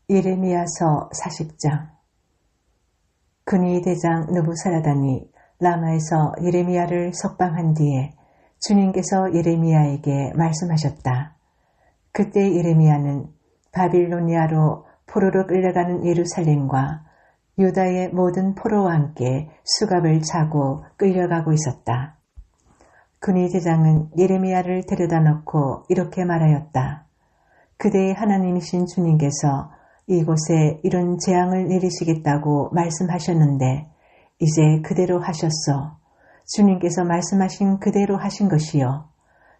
예레미야서 40장. 근위 대장 느부사라단이 라마에서 예레미야를 석방한 뒤에 주님께서 예레미야에게 말씀하셨다. 그때 예레미야는 바빌로니아로 포로로 끌려가는 예루살렘과 유다의 모든 포로와 함께 수갑을 차고 끌려가고 있었다. 근위 대장은 예레미야를 데려다 놓고 이렇게 말하였다. 그대의 하나님이신 주님께서 이곳에 이런 재앙을 내리시겠다고 말씀하셨는데 이제 그대로 하셨소. 주님께서 말씀하신 그대로 하신 것이요.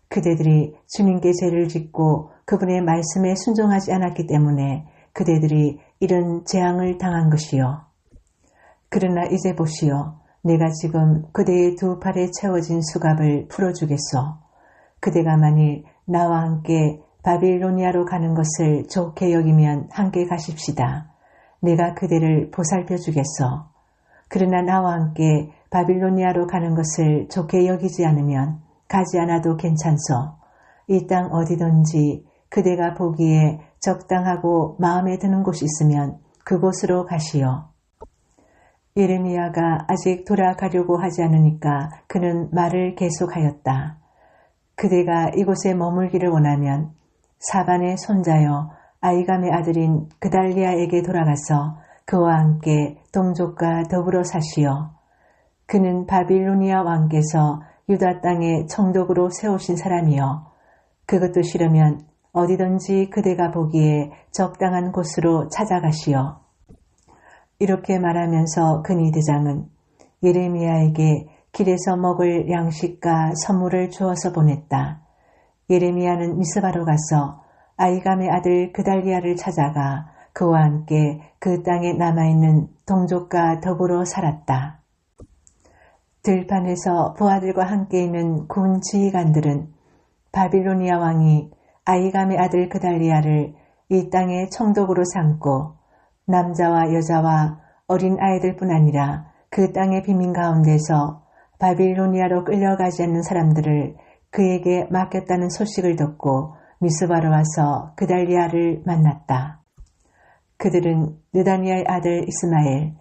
그대들이 주님께 죄를 짓고 그분의 말씀에 순종하지 않았기 때문에 그대들이 이런 재앙을 당한 것이요. 그러나 이제 보시오. 내가 지금 그대의 두 팔에 채워진 수갑을 풀어주겠소. 그대가 만일 나와 함께 바빌로니아로 가는 것을 좋게 여기면 함께 가십시다. 내가 그대를 보살펴 주겠소. 그러나 나와 함께 바빌로니아로 가는 것을 좋게 여기지 않으면 가지 않아도 괜찮소. 이 땅 어디든지 그대가 보기에 적당하고 마음에 드는 곳이 있으면 그곳으로 가시오. 예레미야가 아직 돌아가려고 하지 않으니까 그는 말을 계속하였다. 그대가 이곳에 머물기를 원하면 사반의 손자여 아이감의 아들인 그달리아에게 돌아가서 그와 함께 동족과 더불어 사시오. 그는 바빌로니아 왕께서 유다 땅에 총독으로 세우신 사람이요. 그것도 싫으면 어디든지 그대가 보기에 적당한 곳으로 찾아가시오. 이렇게 말하면서 근위 대장은 예레미야에게 길에서 먹을 양식과 선물을 주어서 보냈다. 예레미야는 미스바로 가서 아이감의 아들 그달리아를 찾아가 그와 함께 그 땅에 남아있는 동족과 더불어 살았다. 들판에서 부하들과 함께 있는 군 지휘관들은 바빌로니아 왕이 아이감의 아들 그달리아를 이 땅의 총독으로 삼고 남자와 여자와 어린 아이들뿐 아니라 그 땅의 빈민 가운데서 바빌로니아로 끌려가지 않는 사람들을 그에게 맡겼다는 소식을 듣고 미스바로 와서 그달리아를 만났다. 그들은 느다니아의 아들 이스마엘,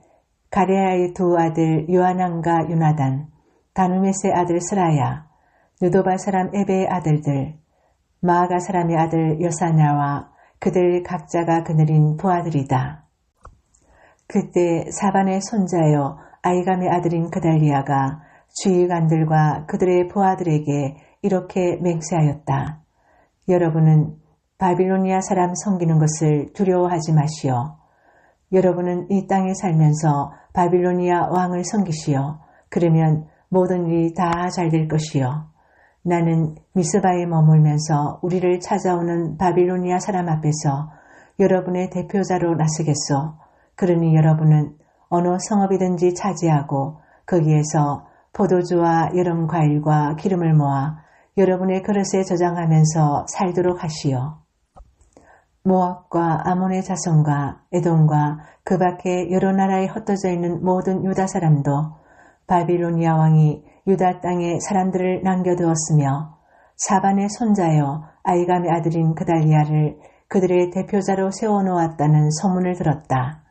가레아의 두 아들 요하난과 요나단, 다누메스의 아들 스라야, 느도바 사람 에베의 아들들, 마아가 사람의 아들 여사냐와 그들 각자가 그늘인 부하들이다. 그때 사반의 손자여 아이감의 아들인 그달리아가 주의관들과 그들의 부하들에게 이렇게 맹세하였다. 여러분은 바빌로니아 사람 섬기는 것을 두려워하지 마시오. 여러분은 이 땅에 살면서 바빌로니아 왕을 섬기시오. 그러면 모든 일이 다 잘 될 것이요. 나는 미스바에 머물면서 우리를 찾아오는 바빌로니아 사람 앞에서 여러분의 대표자로 나서겠소. 그러니 여러분은 어느 성읍이든지 차지하고 거기에서 포도주와 여름 과일과 기름을 모아 여러분의 그릇에 저장하면서 살도록 하시오. 모압과 아몬의 자손과 에돔과 그 밖에 여러 나라에 흩어져 있는 모든 유다 사람도 바빌로니아 왕이 유다 땅에 사람들을 남겨두었으며 사반의 손자여 아이감의 아들인 그달리아를 그들의 대표자로 세워놓았다는 소문을 들었다.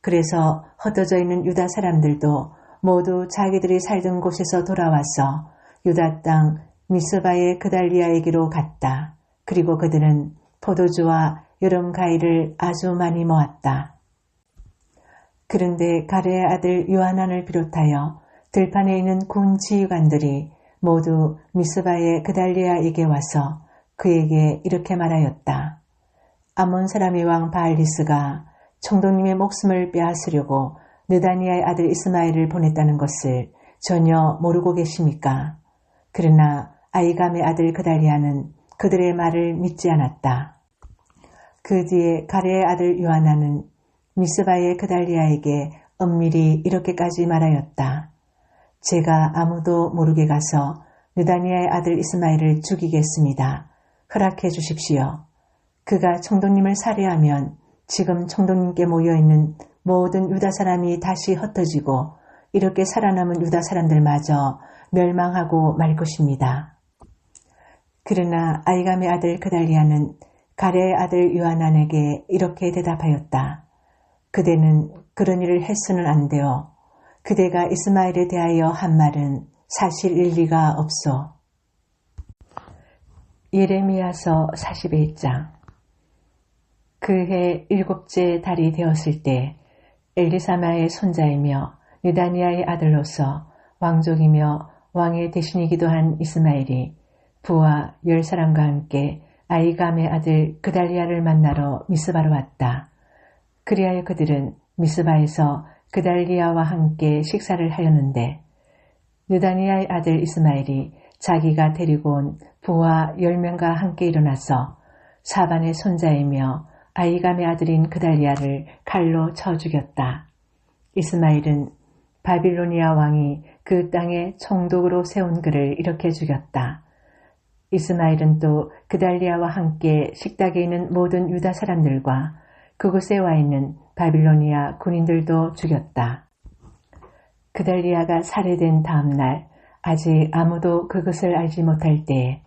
그래서 흩어져 있는 유다 사람들도 모두 자기들이 살던 곳에서 돌아와서 유다 땅 미스바의 그달리아에게로 갔다. 그리고 그들은 포도주와 여름 과일을 아주 많이 모았다. 그런데 가레의 아들 요하난을 비롯하여 들판에 있는 군 지휘관들이 모두 미스바의 그달리아에게 와서 그에게 이렇게 말하였다. 아몬 사람의 왕 바알리스가 총독님의 목숨을 빼앗으려고 느다니아의 아들 이스마엘을 보냈다는 것을 전혀 모르고 계십니까? 그러나 아이감의 아들 그달리아는 그들의 말을 믿지 않았다. 그 뒤에 가레의 아들 요하난은 미스바의 그달리아에게 엄밀히 이렇게까지 말하였다. 제가 아무도 모르게 가서 느다니아의 아들 이스마엘을 죽이겠습니다. 허락해 주십시오. 그가 총독님을 살해하면 지금 총독님께 모여있는 모든 유다 사람이 다시 흩어지고 이렇게 살아남은 유다 사람들마저 멸망하고 말 것입니다. 그러나 아이감의 아들 그달리아는 가레의 아들 요하난에게 이렇게 대답하였다. 그대는 그런 일을 했으는 안 되어 그대가 이스마엘에 대하여 한 말은 사실 일리가 없소. 예레미야서 41장. 그해 7째 달이 되었을 때 엘리사마의 손자이며 느다니아의 아들로서 왕족이며 왕의 대신이기도 한 이스마엘이 부하 10사람과 함께 아이감의 아들 그달리아를 만나러 미스바로 왔다. 그리하여 그들은 미스바에서 그달리아와 함께 식사를 하였는데 느다니아의 아들 이스마엘이 자기가 데리고 온 부하 10명과 함께 일어나서 사반의 손자이며 아이감의 아들인 그달리아를 칼로 쳐 죽였다. 이스마엘은 바빌로니아 왕이 그 땅에 총독으로 세운 그를 이렇게 죽였다. 이스마엘은 또 그달리아와 함께 식탁에 있는 모든 유다 사람들과 그곳에 와 있는 바빌로니아 군인들도 죽였다. 그달리아가 살해된 다음 날 아직 아무도 그것을 알지 못할 때에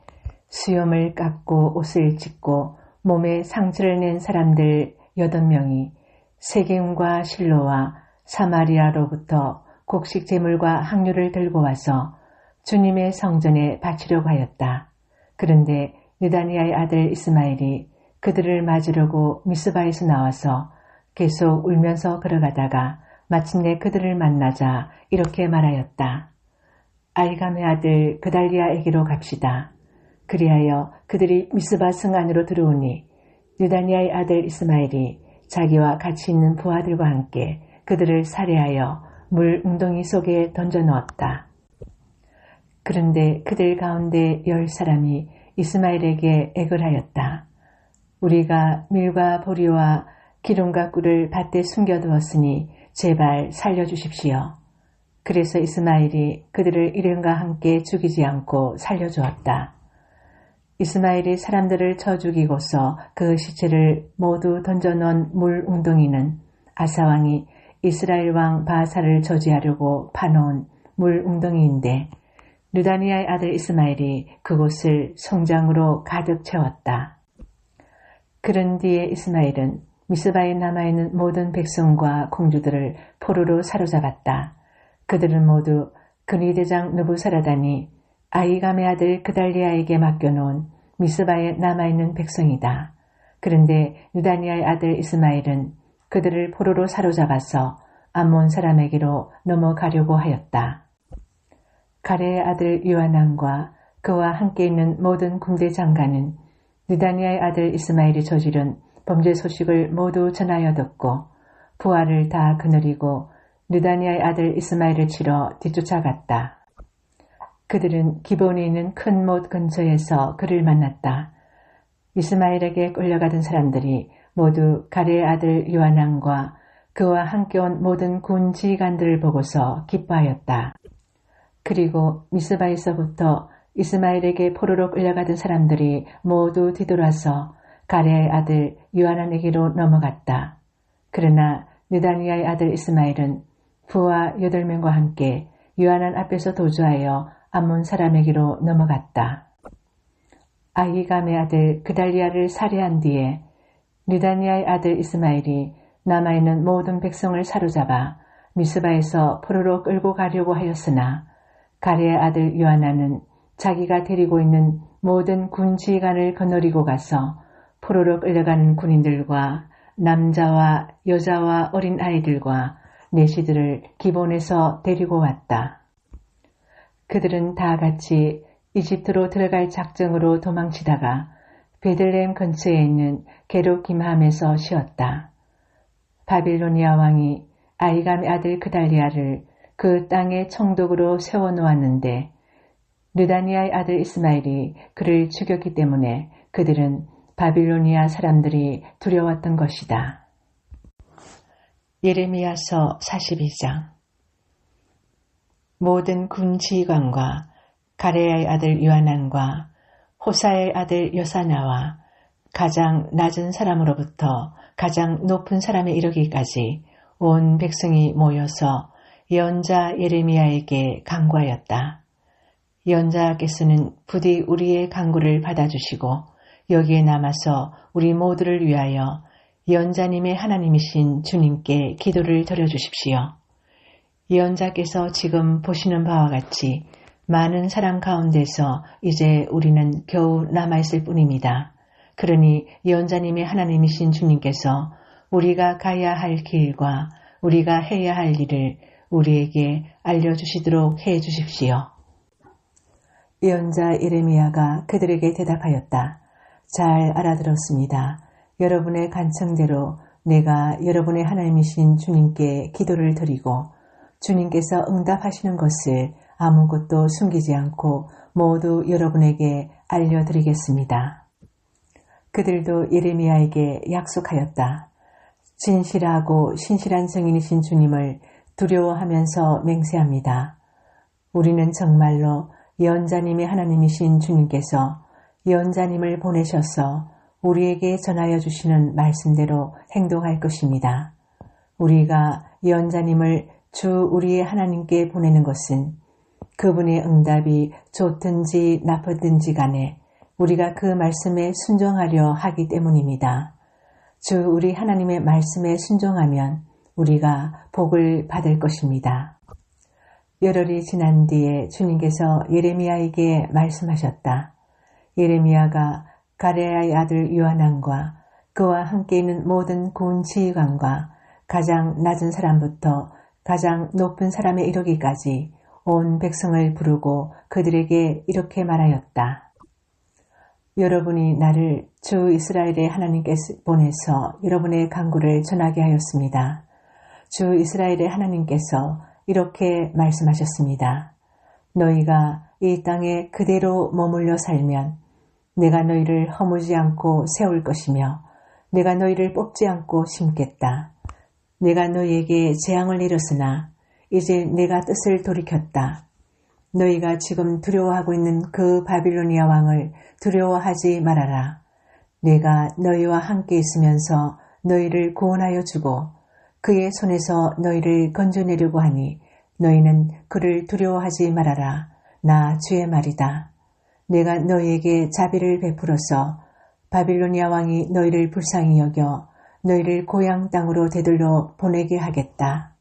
수염을 깎고 옷을 찢고 몸에 상처를 낸 사람들 8명이 세겜과 실로와 사마리아로부터 곡식 제물과 향료를 들고 와서 주님의 성전에 바치려고 하였다. 그런데 느다니아의 아들 이스마엘이 그들을 맞으려고 미스바에서 나와서 계속 울면서 걸어가다가 마침내 그들을 만나자 이렇게 말하였다. 아이감의 아들 그달리아에게로 갑시다. 그리하여 그들이 미스바 성 안으로 들어오니 느다니아의 아들 이스마엘이 자기와 같이 있는 부하들과 함께 그들을 살해하여 물 웅덩이 속에 던져 넣었다. 그런데 그들 가운데 10사람이 이스마엘에게 애걸 하였다. 우리가 밀과 보리와 기름과 꿀을 밭에 숨겨두었으니 제발 살려주십시오. 그래서 이스마엘이 그들을 이름과 함께 죽이지 않고 살려주었다. 이스마엘이 사람들을 쳐 죽이고서 그 시체를 모두 던져놓은 물 웅덩이는 아사왕이 이스라엘 왕 바사를 저지하려고 파놓은 물 웅덩이인데 느다니아의 아들 이스마엘이 그곳을 성장으로 가득 채웠다. 그런 뒤에 이스마엘은 미스바에 남아있는 모든 백성과 공주들을 포로로 사로잡았다. 그들은 모두 근위대장 느부사라단이 아이감의 아들 그달리아에게 맡겨놓은 미스바에 남아있는 백성이다. 그런데 느다니아의 아들 이스마엘은 그들을 포로로 사로잡아서 암몬 사람에게로 넘어가려고 하였다. 가레의 아들 요하난과 그와 함께 있는 모든 군대 장관은 느다니아의 아들 이스마엘이 저지른 범죄 소식을 모두 전하여 듣고 부하를 다 거느리고 느다니아의 아들 이스마엘을 치러 뒤쫓아갔다. 그들은 기본에 있는 큰 못 근처에서 그를 만났다. 이스마엘에게 끌려가던 사람들이 모두 가레의 아들 요하난과 그와 함께 온 모든 군 지휘관들을 보고서 기뻐하였다. 그리고 미스바에서부터 이스마엘에게 포로로 끌려가던 사람들이 모두 뒤돌아서 가레의 아들 요하난에게로 넘어갔다. 그러나 느다니아의 아들 이스마엘은 부하 8명과 함께 요하난 앞에서 도주하여 암몬 사람에게로 넘어갔다. 아히감의 아들 그달리아를 살해한 뒤에 느다니아의 아들 이스마엘이 남아있는 모든 백성을 사로잡아 미스바에서 포로로 끌고 가려고 하였으나 가레의 아들 요하난은 자기가 데리고 있는 모든 군 지휘관을 거느리고 가서 포로로 끌려가는 군인들과 남자와 여자와 어린 아이들과 내시들을 기본에서 데리고 왔다. 그들은 다 같이 이집트로 들어갈 작정으로 도망치다가 베들레헴 근처에 있는 게르김함에서 쉬었다. 바빌로니아 왕이 아이감의 아들 그달리아를 그 땅의 총독으로 세워놓았는데 느다니아의 아들 이스마엘이 그를 죽였기 때문에 그들은 바빌로니아 사람들이 두려웠던 것이다. 예레미야서 42장. 모든 군 지휘관과 가레야의 아들 요하난과 호사의 아들 여사나와 가장 낮은 사람으로부터 가장 높은 사람에 이르기까지 온 백성이 모여서 예언자 예레미야에게 간구하였다. 예언자께서는 부디 우리의 간구를 받아주시고 여기에 남아서 우리 모두를 위하여 예언자님의 하나님이신 주님께 기도를 드려주십시오. 예언자께서 지금 보시는 바와 같이 많은 사람 가운데서 이제 우리는 겨우 남아있을 뿐입니다. 그러니 예언자님의 하나님이신 주님께서 우리가 가야 할 길과 우리가 해야 할 일을 우리에게 알려주시도록 해 주십시오. 예언자 예레미야가 그들에게 대답하였다. 잘 알아들었습니다. 여러분의 간청대로 내가 여러분의 하나님이신 주님께 기도를 드리고 주님께서 응답하시는 것을 아무것도 숨기지 않고 모두 여러분에게 알려드리겠습니다. 그들도 예레미야에게 약속하였다. 진실하고 신실한 증인이신 주님을 두려워하면서 맹세합니다. 우리는 정말로 예언자님의 하나님이신 주님께서 예언자님을 보내셔서 우리에게 전하여 주시는 말씀대로 행동할 것입니다. 우리가 예언자님을 주 우리의 하나님께 보내는 것은 그분의 응답이 좋든지 나쁘든지 간에 우리가 그 말씀에 순종하려 하기 때문입니다. 주 우리 하나님의 말씀에 순종하면 우리가 복을 받을 것입니다. 열흘이 지난 뒤에 주님께서 예레미야에게 말씀하셨다. 예레미야가 가레야의 아들 요하난과 그와 함께 있는 모든 군 지휘관과 가장 낮은 사람부터 가장 높은 사람에 이르기까지 온 백성을 부르고 그들에게 이렇게 말하였다. 여러분이 나를 주 이스라엘의 하나님께서 보내서 여러분의 간구를 전하게 하였습니다. 주 이스라엘의 하나님께서 이렇게 말씀하셨습니다. 너희가 이 땅에 그대로 머물러 살면 내가 너희를 허무지 않고 세울 것이며 내가 너희를 뽑지 않고 심겠다. 내가 너희에게 재앙을 이뤘으나 이제 내가 뜻을 돌이켰다. 너희가 지금 두려워하고 있는 그 바빌로니아 왕을 두려워하지 말아라. 내가 너희와 함께 있으면서 너희를 구원하여 주고 그의 손에서 너희를 건져내려고 하니 너희는 그를 두려워하지 말아라. 나 주의 말이다. 내가 너희에게 자비를 베풀어서 바빌로니아 왕이 너희를 불쌍히 여겨 너희를 고향 땅으로 되돌려 보내게 하겠다.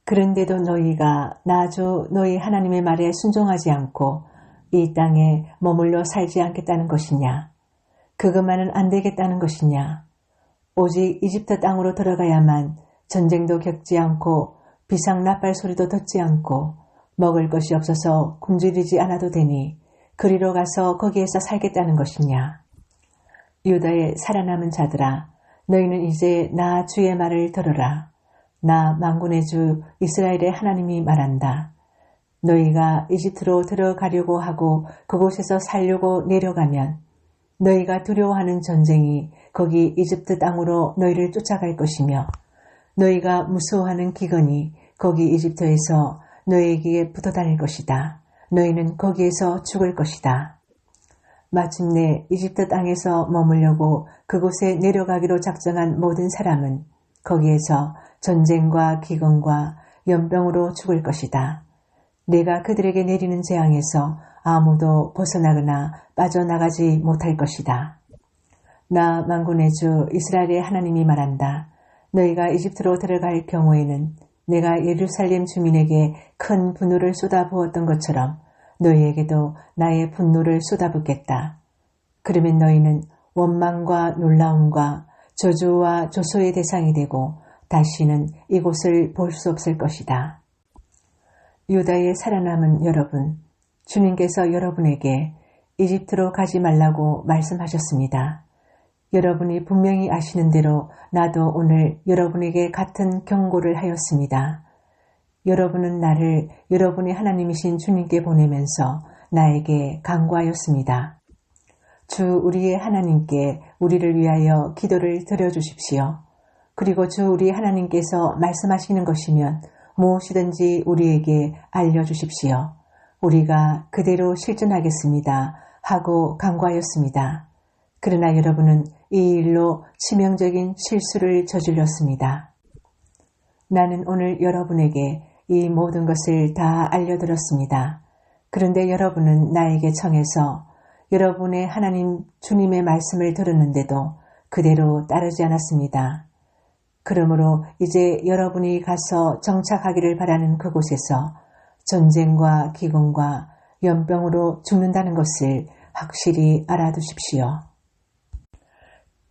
그런데도 너희가 나 주 너희 하나님의 말에 순종하지 않고 이 땅에 머물러 살지 않겠다는 것이냐? 그것만은 안 되겠다는 것이냐? 오직 이집트 땅으로 들어가야만 전쟁도 겪지 않고 비상 나팔 소리도 듣지 않고 먹을 것이 없어서 굶주리지 않아도 되니 그리로 가서 거기에서 살겠다는 것이냐? 유다의 살아남은 자들아, 너희는 이제 나 주의 말을 들어라. 나 만군의 주 이스라엘의 하나님이 말한다. 너희가 이집트로 들어가려고 하고 그곳에서 살려고 내려가면 너희가 두려워하는 전쟁이 거기 이집트 땅으로 너희를 쫓아갈 것이며 너희가 무서워하는 기근이 거기 이집트에서 너희에게 붙어다닐 것이다. 너희는 거기에서 죽을 것이다. 마침내 이집트 땅에서 머물려고 그곳에 내려가기로 작정한 모든 사람은 거기에서 전쟁과 기근과 연병으로 죽을 것이다. 내가 그들에게 내리는 재앙에서 아무도 벗어나거나 빠져나가지 못할 것이다. 나 만군의 주 이스라엘의 하나님이 말한다. 너희가 이집트로 들어갈 경우에는 내가 예루살렘 주민에게 큰 분노를 쏟아부었던 것처럼 너희에게도 나의 분노를 쏟아붓겠다. 그러면 너희는 원망과 놀라움과 저주와 조소의 대상이 되고 다시는 이곳을 볼 수 없을 것이다. 유다의 살아남은 여러분, 주님께서 여러분에게 이집트로 가지 말라고 말씀하셨습니다. 여러분이 분명히 아시는 대로 나도 오늘 여러분에게 같은 경고를 하였습니다. 여러분은 나를 여러분의 하나님이신 주님께 보내면서 나에게 간구하였습니다. 주 우리의 하나님께 우리를 위하여 기도를 드려주십시오. 그리고 주 우리 하나님께서 말씀하시는 것이면 무엇이든지 우리에게 알려주십시오. 우리가 그대로 실천하겠습니다. 하고 간구하였습니다. 그러나 여러분은 이 일로 치명적인 실수를 저질렀습니다. 나는 오늘 여러분에게 이 모든 것을 다 알려드렸습니다. 그런데 여러분은 나에게 청해서 여러분의 하나님 주님의 말씀을 들었는데도 그대로 따르지 않았습니다. 그러므로 이제 여러분이 가서 정착하기를 바라는 그곳에서 전쟁과 기근과 연병으로 죽는다는 것을 확실히 알아두십시오.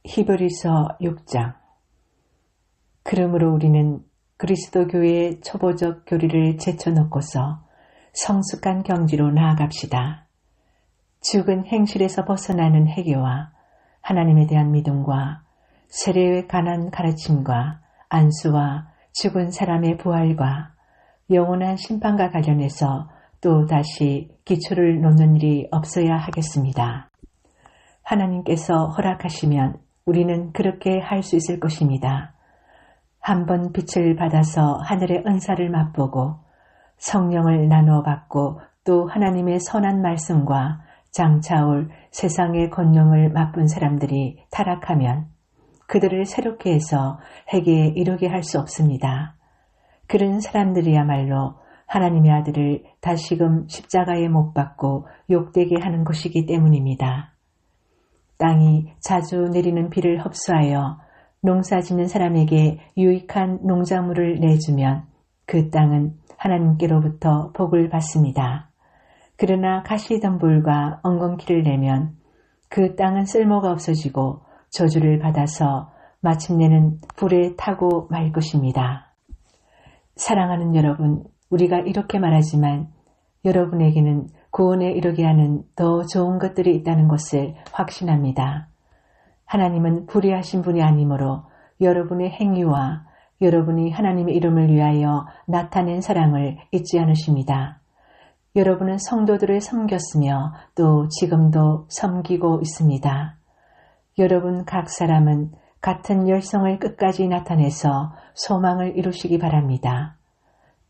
히브리서 6장. 그러므로 우리는 그리스도 교회의 초보적 교리를 제쳐놓고서 성숙한 경지로 나아갑시다. 죽은 행실에서 벗어나는 회개와 하나님에 대한 믿음과 세례의 관한 가르침과 안수와 죽은 사람의 부활과 영원한 심판과 관련해서 또 다시 기초를 놓는 일이 없어야 하겠습니다. 하나님께서 허락하시면 우리는 그렇게 할 수 있을 것입니다. 한번 빛을 받아서 하늘의 은사를 맛보고 성령을 나누어 받고 또 하나님의 선한 말씀과 장차올 세상의 권능을 맛본 사람들이 타락하면 그들을 새롭게 해서 회개에 이르게 할 수 없습니다. 그런 사람들이야말로 하나님의 아들을 다시금 십자가에 못 박고 욕되게 하는 것이기 때문입니다. 땅이 자주 내리는 비를 흡수하여 농사 짓는 사람에게 유익한 농작물을 내주면 그 땅은 하나님께로부터 복을 받습니다. 그러나 가시덤불과 엉겅퀴를 내면 그 땅은 쓸모가 없어지고 저주를 받아서 마침내는 불에 타고 말 것입니다. 사랑하는 여러분, 우리가 이렇게 말하지만 여러분에게는 구원에 이르게 하는 더 좋은 것들이 있다는 것을 확신합니다. 하나님은 불의하신 분이 아니므로 여러분의 행위와 여러분이 하나님의 이름을 위하여 나타낸 사랑을 잊지 않으십니다. 여러분은 성도들을 섬겼으며 또 지금도 섬기고 있습니다. 여러분 각 사람은 같은 열성을 끝까지 나타내서 소망을 이루시기 바랍니다.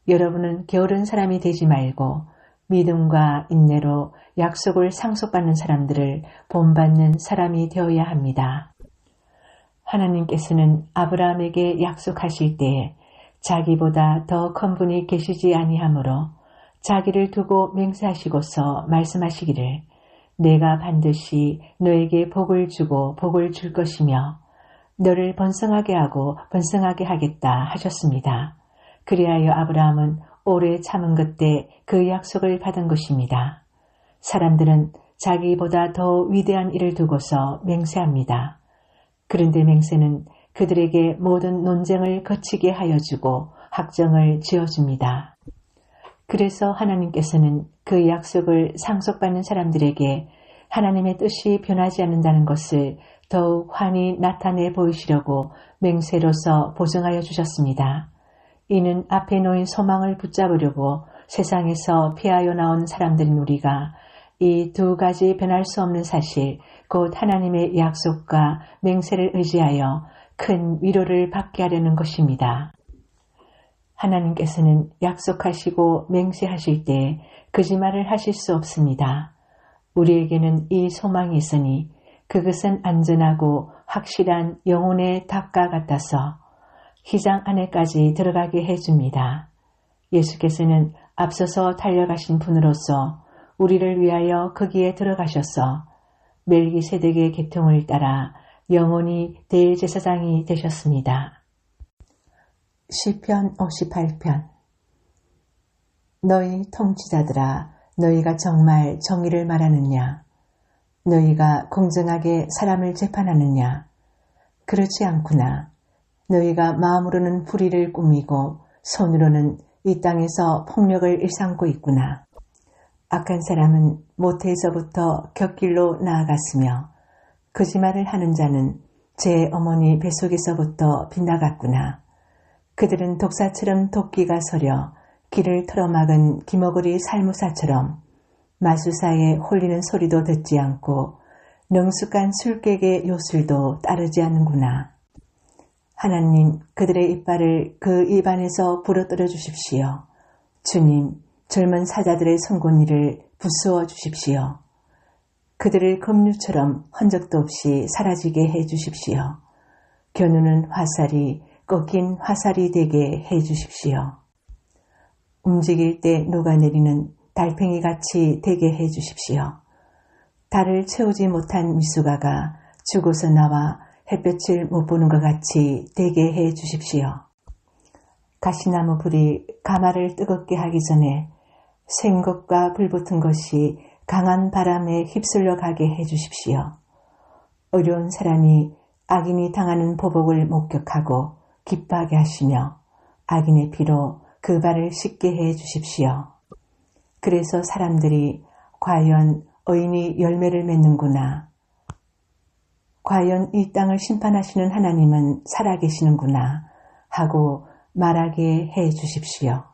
여러분은 게으른 사람이 되지 말고 믿음과 인내로 약속을 상속받는 사람들을 본받는 사람이 되어야 합니다. 하나님께서는 아브라함에게 약속하실 때에 자기보다 더 큰 분이 계시지 아니하므로 자기를 두고 맹세하시고서 말씀하시기를 내가 반드시 너에게 복을 주고 복을 줄 것이며 너를 번성하게 하고 번성하게 하겠다 하셨습니다. 그리하여 아브라함은 오래 참은 그때 그 약속을 받은 것입니다. 사람들은 자기보다 더 위대한 일을 두고서 맹세합니다. 그런데 맹세는 그들에게 모든 논쟁을 거치게 하여 주고 확정을 지어줍니다. 그래서 하나님께서는 그 약속을 상속받는 사람들에게 하나님의 뜻이 변하지 않는다는 것을 더욱 환히 나타내 보이시려고 맹세로서 보증하여 주셨습니다. 이는 앞에 놓인 소망을 붙잡으려고 세상에서 피하여 나온 사람들인 우리가 이 두 가지 변할 수 없는 사실, 곧 하나님의 약속과 맹세를 의지하여 큰 위로를 받게 하려는 것입니다. 하나님께서는 약속하시고 맹세하실 때 거짓말을 하실 수 없습니다. 우리에게는 이 소망이 있으니 그것은 안전하고 확실한 영혼의 닭과 같아서 휘장 안에까지 들어가게 해줍니다. 예수께서는 앞서서 달려가신 분으로서 우리를 위하여 거기에 들어가셔서 멜기세덱의 계통을 따라 영원히 대제사장이 되셨습니다. 시편 58편. 너희 통치자들아, 너희가 정말 정의를 말하느냐? 너희가 공정하게 사람을 재판하느냐? 그렇지 않구나. 너희가 마음으로는 불의를 꾸미고 손으로는 이 땅에서 폭력을 일삼고 있구나. 악한 사람은 모태에서부터 곁길로 나아갔으며 거짓말을 하는 자는 제 어머니 뱃속에서부터 빗나갔구나. 그들은 독사처럼 도끼가 서려 길을 틀어막은 기머거리 살무사처럼 마수사에 홀리는 소리도 듣지 않고 능숙한 술객의 요술도 따르지 않는구나. 하나님, 그들의 이빨을 그 입안에서 부러뜨려 주십시오. 주님, 젊은 사자들의 송곳니를 부수어 주십시오. 그들을 급류처럼 흔적도 없이 사라지게 해 주십시오. 겨누는 화살이 꺾인 화살이 되게 해 주십시오. 움직일 때 녹아내리는 달팽이같이 되게 해 주십시오. 달을 채우지 못한 미숙아가 죽어서 나와 햇볕을 못 보는 것 같이 되게 해 주십시오. 가시나무 불이 가마를 뜨겁게 하기 전에 생것과 불붙은 것이 강한 바람에 휩쓸려 가게 해 주십시오. 어려운 사람이 악인이 당하는 보복을 목격하고 기뻐하게 하시며 악인의 피로 그 발을 씻게 해 주십시오. 그래서 사람들이 과연 의인이 열매를 맺는구나. 과연 이 땅을 심판하시는 하나님은 살아계시는구나 하고 말하게 해 주십시오.